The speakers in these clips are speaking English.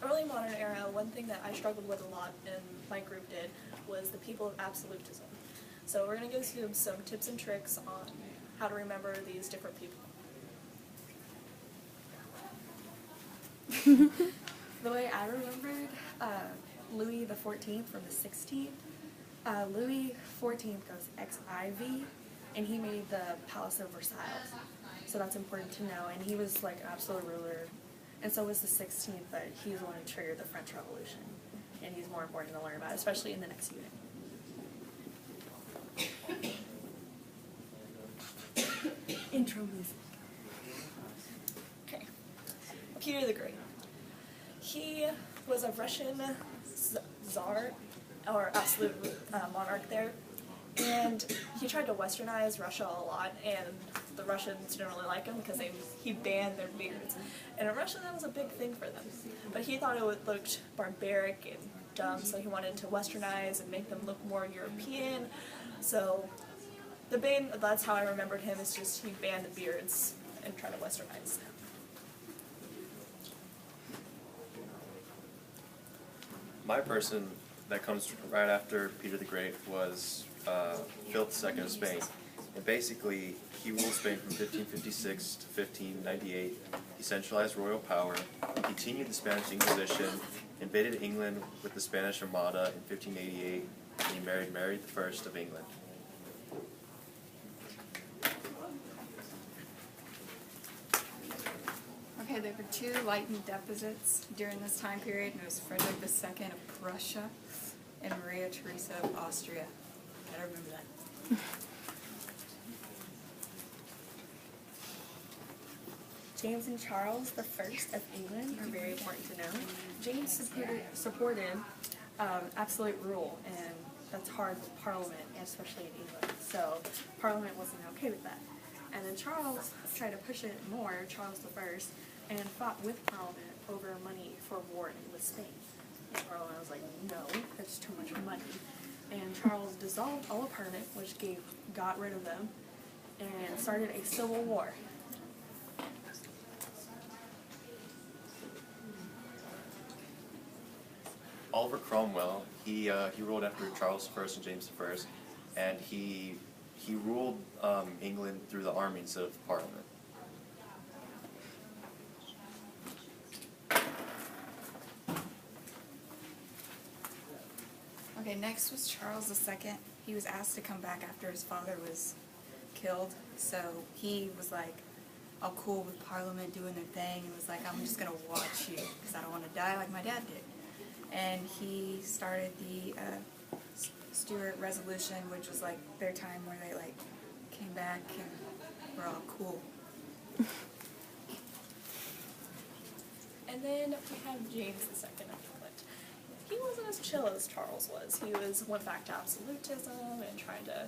early modern era, one thing that I struggled with a lot and my group did was the people of absolutism. So we're going to go through some tips and tricks on how to remember these different people. The way I remembered Louis XIV from the 16th, Louis XIV goes XIV, and he made the Palace of Versailles. So that's important to know, and he was like an absolute ruler, and so was the 16th, but he's the one who triggered the French Revolution, and he's more important to learn about, especially in the next unit. Intro music. Okay. Peter the Great. He was a Russian czar, or absolute monarch there, and he tried to westernize Russia a lot, and the Russians didn't really like him because he banned their beards. And in Russia that was a big thing for them. But he thought it looked barbaric and dumb, so he wanted to westernize and make them look more European. So that's how I remembered him, is just he banned the beards and tried to westernize them. My person that comes right after Peter the Great was Philip II of Spain. And basically, he ruled Spain from 1556 to 1598. He centralized royal power, he continued the Spanish Inquisition, invaded England with the Spanish Armada in 1588, and he married Mary I of England. Okay, there were two lightning deposits during this time period, and it was Frederick II of Prussia and Maria Theresa of Austria. Gotta remember that. James and Charles I of England are very important to know. James supported absolute rule, and that's hard with Parliament, especially in England. So Parliament wasn't okay with that. And then Charles tried to push it more, Charles I, and fought with Parliament over money for war with Spain. And Parliament was like, no, that's too much money. And Charles dissolved all of Parliament, which got rid of them, and started a civil war. Oliver Cromwell, he ruled after Charles I and James I, and he ruled England through the army instead of Parliament. Okay, next was Charles II. He was asked to come back after his father was killed, so he was like all cool with Parliament doing their thing, and was like, I'm just going to watch you because I don't want to die like my dad did. And he started the Stuart Resolution, which was like their time where they like came back and were all cool. And then we have James II of England. He wasn't as chill as Charles was. He went back to absolutism and trying to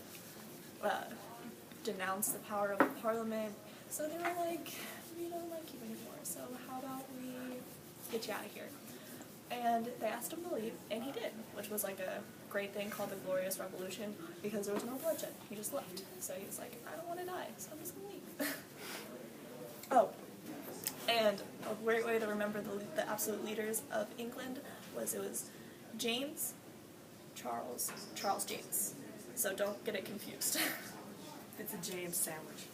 denounce the power of the Parliament. So they were like, we don't like you anymore, so how about we get you out of here? And they asked him to leave, and he did, which was like a great thing called the Glorious Revolution, because there was no bloodshed. He just left. So he was like, I don't want to die, so I'm just going to leave. Oh, and a great way to remember the absolute leaders of England was James, Charles, James. So don't get it confused. It's a James sandwich.